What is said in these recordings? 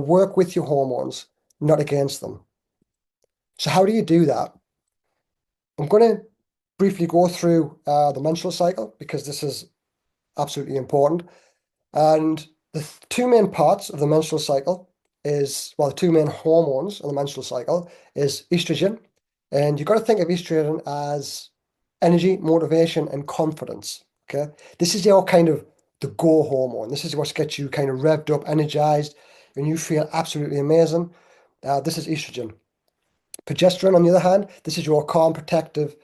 Work with your hormones, not against them. So how do you do that? I'm going to briefly go through the menstrual cycle because this is absolutely important. And the two main parts of the menstrual cycle is, well, the two main hormones of the menstrual cycle is estrogen. And you've got to think of estrogen as energy, motivation, and confidence. Okay. This is your kind of the go hormone. This is what gets you kind of revved up, energized, and you feel absolutely amazing. This is estrogen. Progesterone, on the other hand, this is your calm, protective,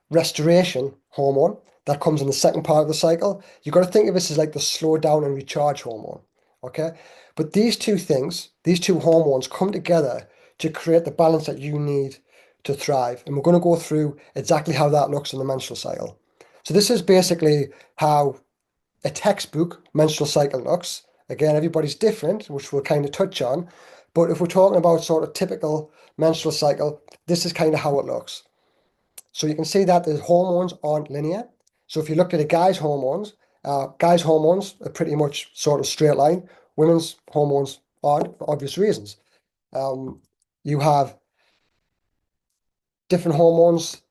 restoration hormone that comes in the second part of the cycle. You've got to think of this as like the slow down and recharge hormone. Okay. But these two things, these two hormones come together to create the balance that you need to thrive. And we're going to go through exactly how that looks in the menstrual cycle. So this is basically how a textbook menstrual cycle looks. Again, everybody's different, which we'll kind of touch on. But if we're talking about sort of typical menstrual cycle, this is kind of how it looks. So you can see that the hormones aren't linear. So if you look at a guy's hormones are pretty much sort of straight line. Women's hormones aren't, for obvious reasons. You have different hormones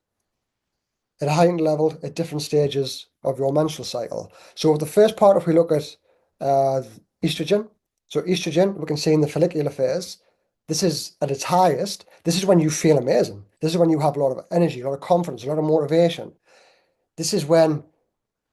at a heightened level at different stages of your menstrual cycle. So the first part, if we look at estrogen, so estrogen, we can see in the follicular phase, this is at its highest. This is when you feel amazing. This is when you have a lot of energy, a lot of confidence, a lot of motivation. This is when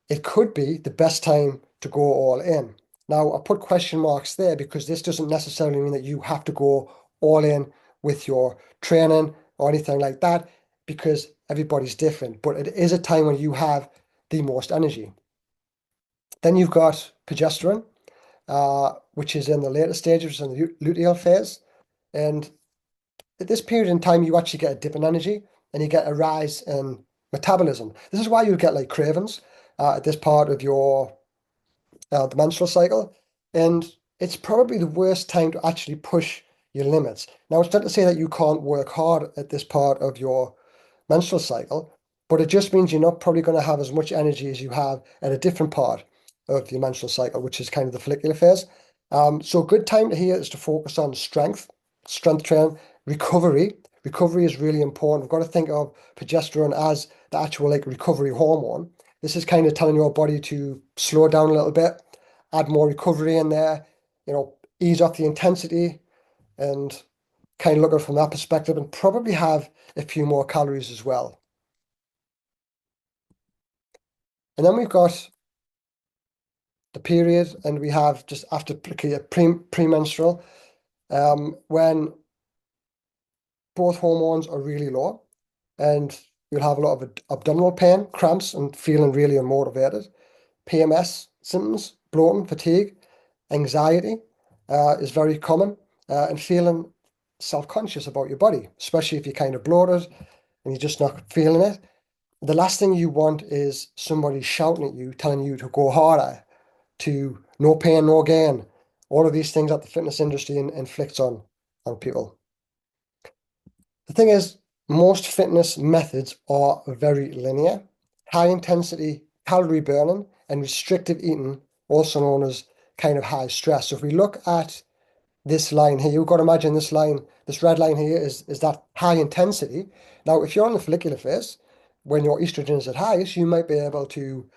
it could be the best time to go all in. Now, I put question marks there because this doesn't necessarily mean that you have to go all in with your training or anything like that, because everybody's different. But it is a time when you have the most energy. Then you've got progesterone, which is in the later stages, in the luteal phase. And at this period in time, you actually get a dip in energy and you get a rise in metabolism. This is why you get like cravings at this part of your the menstrual cycle. And it's probably the worst time to actually push your limits. Now, it's not to say that you can't work hard at this part of your menstrual cycle, but it just means you're not probably going to have as much energy as you have at a different part of your menstrual cycle, which is kind of the follicular phase. So a good time to here is to focus on strength training, recovery. Recovery is really important. We've got to think of progesterone as the actual like recovery hormone. This is kind of telling your body to slow down a little bit, add more recovery in there, ease off the intensity and kind of look at it from that perspective and probably have a few more calories as well. And then we've got the period and we have just after premenstrual, when both hormones are really low and you'll have a lot of abdominal pain, cramps, and feeling really unmotivated. PMS symptoms, bloating, fatigue, anxiety is very common, and feeling self-conscious about your body, especially if you're kind of bloated and you're just not feeling it. The last thing you want is somebody shouting at you, telling you to go harder, to no pain, no gain. All of these things that the fitness industry inflicts on people. The thing is, most fitness methods are very linear. High intensity calorie burning and restrictive eating, also known as kind of high stress. So if we look at this line here, you've got to imagine this line, this red line here is that high intensity. Now, if you're on the follicular phase, when your estrogen is at highest, you might be able to,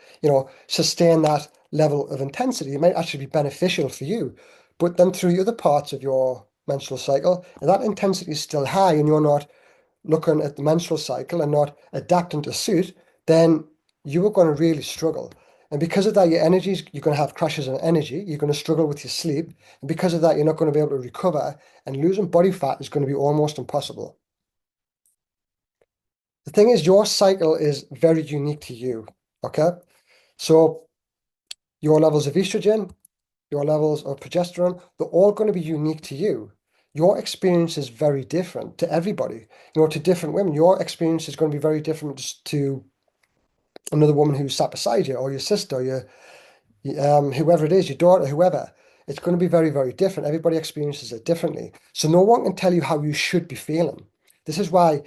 sustain that level of intensity. It might actually be beneficial for you. But then through the other parts of your menstrual cycle, that intensity is still high and you're not looking at the menstrual cycle and not adapting to suit, then you are going to really struggle. And because of that, you're going to have crashes in energy. You're going to struggle with your sleep. And because of that, you're not going to be able to recover. And losing body fat is going to be almost impossible. The thing is, your cycle is very unique to you. Okay. So your levels of estrogen, your levels of progesterone, they're all going to be unique to you. Your experience is very different to everybody, to different women. Your experience is going to be very different to another woman who's sat beside you, or your sister, whoever it is, your daughter, whoever. It's going to be very, very different. Everybody experiences it differently. So no one can tell you how you should be feeling. This is why,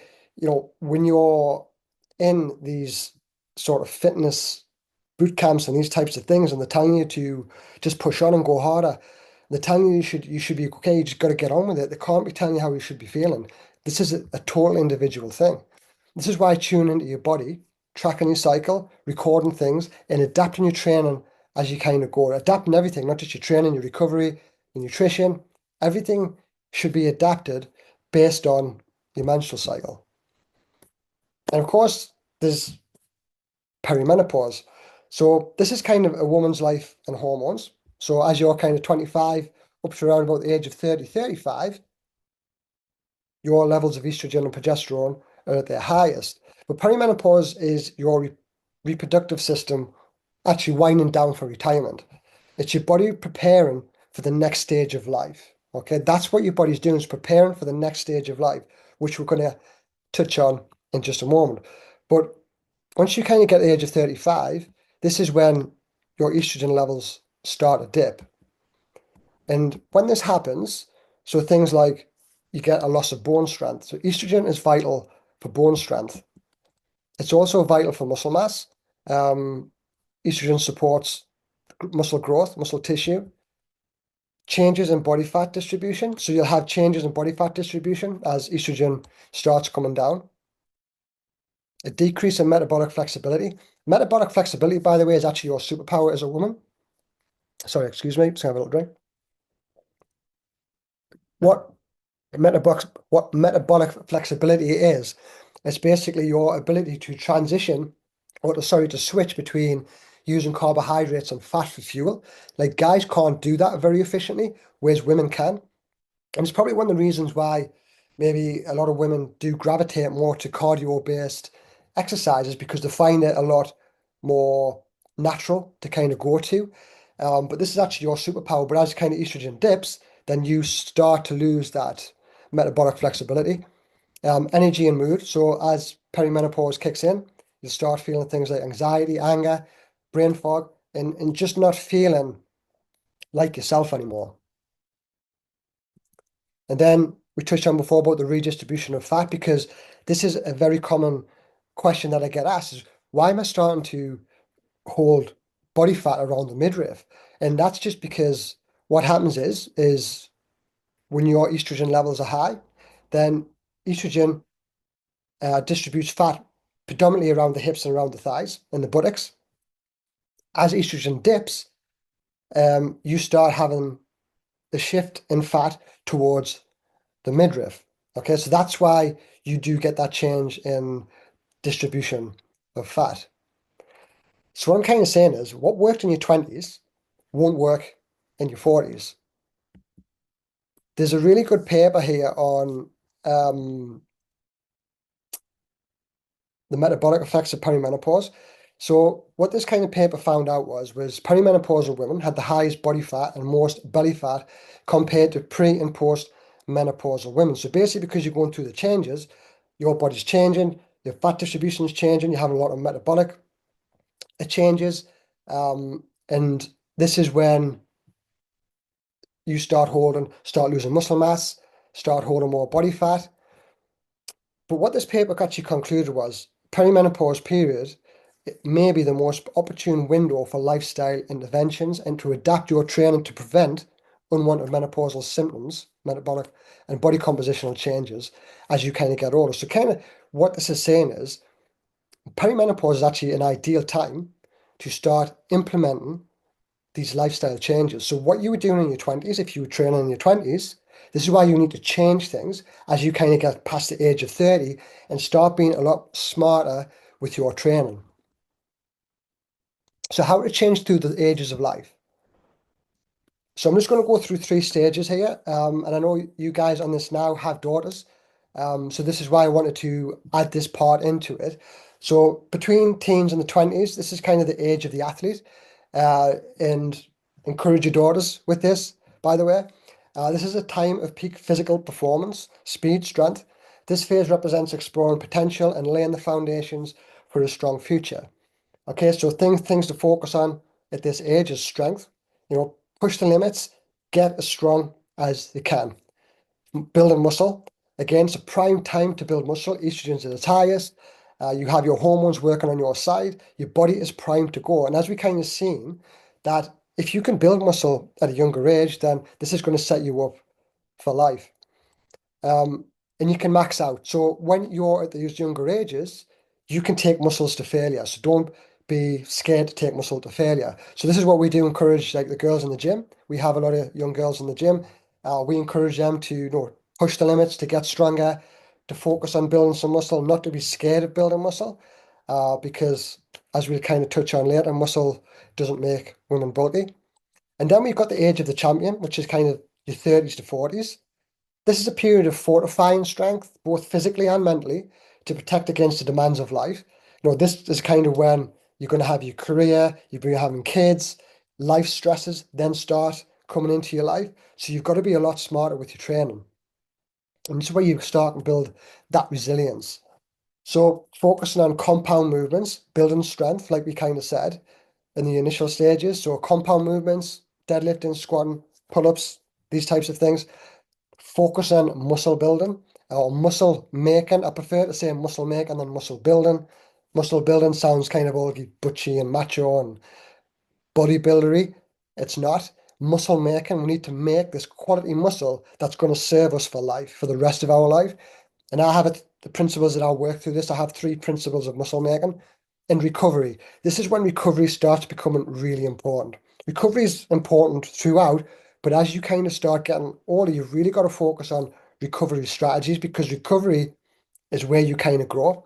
when you're in these sort of fitness boot camps and these types of things, and they're telling you to just push on and go harder, They're telling you should be okay, you just got to get on with it. They can't be telling you how you should be feeling. This is a total individual thing. This is why tuning into your body, tracking your cycle, recording things, and adapting your training as you kind of go. Adapting everything, not just your training, your recovery, your nutrition. Everything should be adapted based on your menstrual cycle. And of course, there's perimenopause. So this is kind of a woman's life and hormones. So as you're kind of 25 up to around about the age of 30, 35, your levels of estrogen and progesterone are at their highest. But perimenopause is your reproductive system actually winding down for retirement. It's your body preparing for the next stage of life. Okay, that's what your body's doing, is preparing for the next stage of life, which we're going to touch on in just a moment. But once you kind of get to the age of 35, this is when your estrogen levels start to dip. And when this happens, so things like you get a loss of bone strength. So estrogen is vital for bone strength. It's also vital for muscle mass. Estrogen supports muscle growth, muscle tissue, changes in body fat distribution. So you'll have changes in body fat distribution as estrogen starts coming down. A decrease in metabolic flexibility. Metabolic flexibility, by the way, is actually your superpower as a woman. Sorry, excuse me, just have a little drink. What metabolic flexibility is, it's basically your ability to transition, or to switch between using carbohydrates and fat for fuel. Like guys can't do that very efficiently, whereas women can. And it's probably one of the reasons why maybe a lot of women do gravitate more to cardio-based exercises, because they find it a lot more natural to kind of go to. But this is actually your superpower. But as kind of estrogen dips, then you start to lose that metabolic flexibility, energy and mood. So as perimenopause kicks in, you start feeling things like anxiety, anger, brain fog, and just not feeling like yourself anymore. And then we touched on before about the redistribution of fat, because this is a very common question that I get asked is, why am I starting to hold body fat around the midriff? And that's just because what happens is when your estrogen levels are high, then estrogen distributes fat predominantly around the hips and around the thighs and the buttocks. As estrogen dips, you start having the shift in fat towards the midriff. Okay, so that's why you do get that change in distribution of fat. So what I'm kind of saying is, what worked in your 20s won't work in your 40s. There's a really good paper here on the metabolic effects of perimenopause. So what this kind of paper found out was perimenopausal women had the highest body fat and most belly fat compared to pre and post menopausal women. So basically, because you're going through the changes, your body's changing, your fat distribution is changing, you're having a lot of metabolic changes, and this is when you start losing muscle mass, start holding more body fat. But what this paper actually concluded was perimenopause period, it may be the most opportune window for lifestyle interventions and to adapt your training to prevent unwanted menopausal symptoms, metabolic and body compositional changes as you kind of get older. So kind of what this is saying is perimenopause is actually an ideal time to start implementing these lifestyle changes. So what you were doing in your 20s, if you were training in your 20s, this is why you need to change things as you kind of get past the age of 30 and start being a lot smarter with your training. So how to change through the ages of life. So I'm just going to go through 3 stages here. And I know you guys on this now have daughters. So this is why I wanted to add this part into it. So between teens and the 20s, this is kind of the age of the athlete. And encourage your daughters with this, by the way. This is a time of peak physical performance, speed, strength. This phase represents exploring potential and laying the foundations for a strong future. Okay, so things to focus on at this age is strength. Push the limits, get as strong as you can. Building muscle. Again, it's a prime time to build muscle. Estrogen's at its highest. You have your hormones working on your side. Your body is primed to go. And as we kind of seen, that if you can build muscle at a younger age, then this is going to set you up for life. Um, and you can max out. So when you're at these younger ages, you can take muscles to failure. So don't be scared to take muscle to failure. So this is what we do encourage, like the girls in the gym. We have a lot of young girls in the gym. We encourage them to, push the limits, to get stronger, to focus on building some muscle, not to be scared of building muscle, because as we'll kind of touch on later, muscle doesn't make women bulky. And then we've got the age of the champion, which is kind of your 30s to 40s. This is a period of fortifying strength, both physically and mentally, to protect against the demands of life. This is kind of when you're going to have your career, you'll be having kids, life stresses then start coming into your life. So you've got to be a lot smarter with your training. And this is where you start and build that resilience. So focusing on compound movements, building strength, like we kind of said in the initial stages. So compound movements, deadlifting, squatting, pull-ups, these types of things. Focus on muscle building or muscle making. I prefer to say muscle making than muscle building. Muscle building sounds kind of all butchy and macho and bodybuildery. It's not. Muscle making, we need to make this quality muscle that's going to serve us for life, for the rest of our life. And I have the principles that I'll work through this. I have three principles of muscle making. And recovery. This is when recovery starts becoming really important. Recovery is important throughout, but as you kind of start getting older, you've really got to focus on recovery strategies because recovery is where you kind of grow,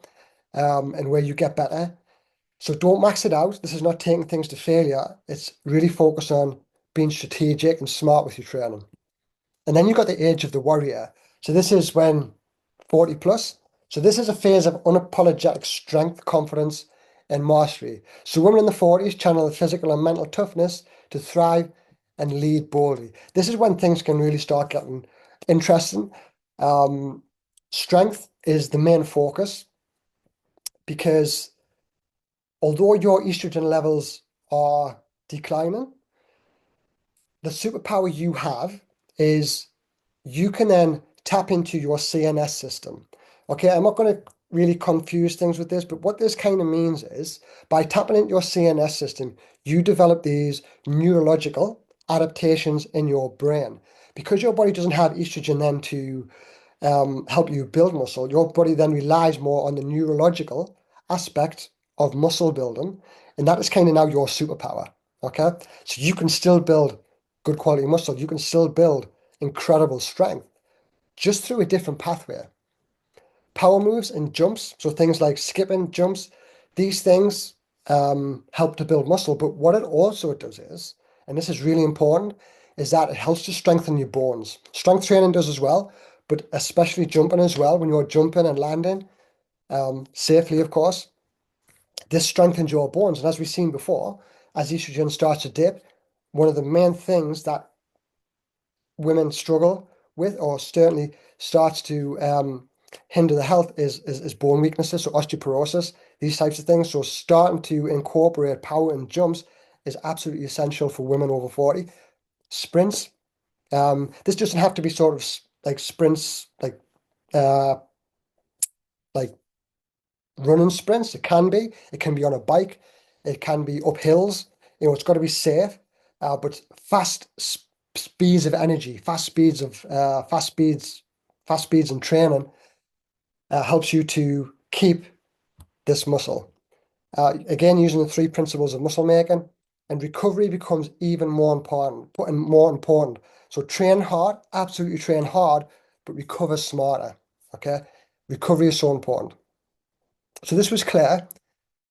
and where you get better. So don't max it out. This is not taking things to failure. It's really focus on being strategic and smart with your training. And then you've got the age of the warrior. So this is when 40 plus. So this is a phase of unapologetic strength, confidence, and mastery. So women in the 40s channel the physical and mental toughness to thrive and lead boldly. This is when things can really start getting interesting. Um, Strength is the main focus because although your estrogen levels are declining, the superpower you have is you can then tap into your CNS system. Okay, I'm not going to really confuse things with this, but what this kind of means is by tapping into your CNS system, you develop these neurological adaptations in your brain. Because your body doesn't have estrogen then to help you build muscle, your body then relies more on the neurological aspect of muscle building, and that is kind of now your superpower. Okay, so you can still build good quality muscle, you can still build incredible strength just through a different pathway. Power moves and jumps, so things like skipping, jumps, these things help to build muscle. But what it also does is, and this is really important, is that it helps to strengthen your bones. Strength training does as well, but especially jumping as well, when you're jumping and landing safely, of course, this strengthens your bones. And as we've seen before, as estrogen starts to dip, one of the main things that women struggle with, or certainly starts to hinder the health, is bone weaknesses, so osteoporosis, these types of things. So starting to incorporate power and jumps is absolutely essential for women over 40. Sprints, this doesn't have to be sort of like sprints, uh, like running sprints. It can be on a bike, it can be up hills. It's got to be safe, but fast speeds of energy, fast speeds and training helps you to keep this muscle. Again, using the three principles of muscle making, and recovery becomes even more important, So train hard, absolutely train hard, but recover smarter. Okay, recovery is so important. So this was Claire.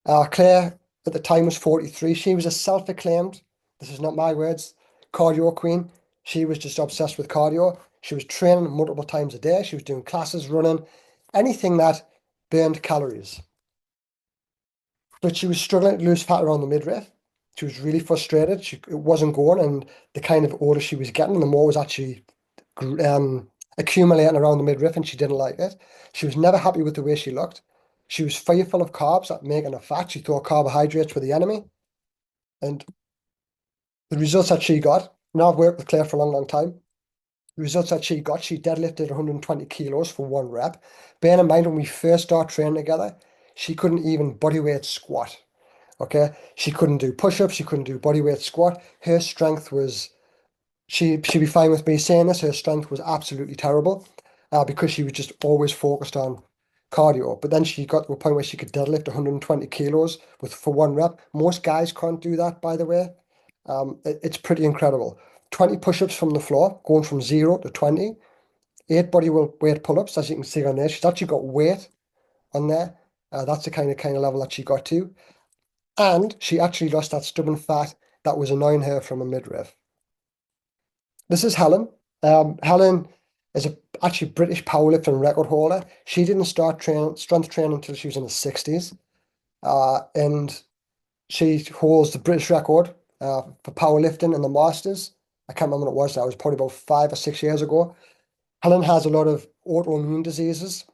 Claire at the time was 43. She was a self-acclaimed, this is not my words, cardio queen. She was just obsessed with cardio. She was training multiple times a day. She was doing classes, running, anything that burned calories. But she was struggling to lose fat around the midriff. She was really frustrated. It wasn't going, and the kind of older she was getting, the more was actually accumulating around the midriff, and she didn't like it. She was never happy with the way she looked. She was fearful of carbs that making her fat. She thought carbohydrates were the enemy. And the results that she got, now I've worked with Claire for a long, long time. The results that she got, she deadlifted 120 kilos for one rep. Bearing in mind when we first started training together, she couldn't even bodyweight squat. Okay, she couldn't do push-ups, she couldn't do bodyweight squat. Her strength was she'd be fine with me saying this. Her strength was absolutely terrible because she was just always focused on cardio. But then she got to a point where she could deadlift 120 kilos with for one rep. Most guys can't do that, by the way. It's pretty incredible. 20 push-ups from the floor, going from 0 to 20. 8 body weight pull-ups, as you can see on there. She's actually got weight on there. That's the kind of level that she got to. And she actually lost that stubborn fat that was annoying her from a midriff. This is Helen. Helen is actually British powerlifting record holder. She didn't start strength training until she was in the 60s. And she holds the British record for powerlifting in the Masters. I can't remember what it was now. It was probably about 5 or 6 years ago. Helen has a lot of autoimmune diseases.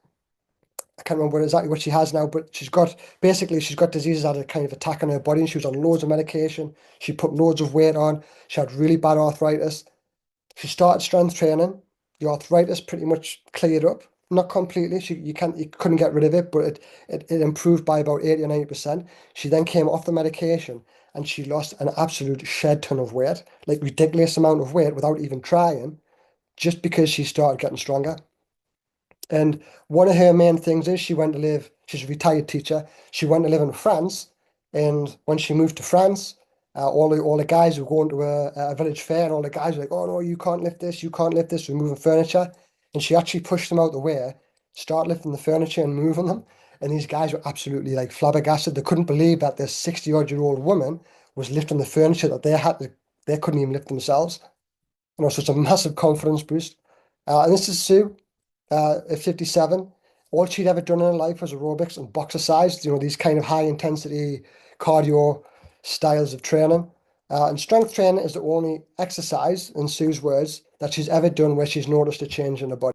I can't remember exactly what she has now, but she's got diseases that are kind of attacking her body. And she was on loads of medication. She put loads of weight on. She had really bad arthritis. She started strength training. The arthritis pretty much cleared up. Not completely. You couldn't get rid of it, but it improved by about 80 or 90%. She then came off the medication and she lost an absolute shed ton of weight, like ridiculous amount of weight without even trying, just because she started getting stronger. And one of her main things is she's a retired teacher. She went to live in France. And when she moved to France, all the guys were going to a village fair, and all the guys were like, "Oh no, you can't lift this, you can't lift this, we're moving furniture." And she actually pushed them out the way, start lifting the furniture and moving them. And these guys were absolutely like flabbergasted. They couldn't believe that this 60-odd-year-old woman was lifting the furniture that they couldn't even lift themselves. So it's a massive confidence boost. And this is Sue at 57. All she'd ever done in her life was aerobics and boxercise, these kind of high intensity cardio styles of training. And strength training is the only exercise, in Sue's words, that she's ever done where she's noticed a change in her body.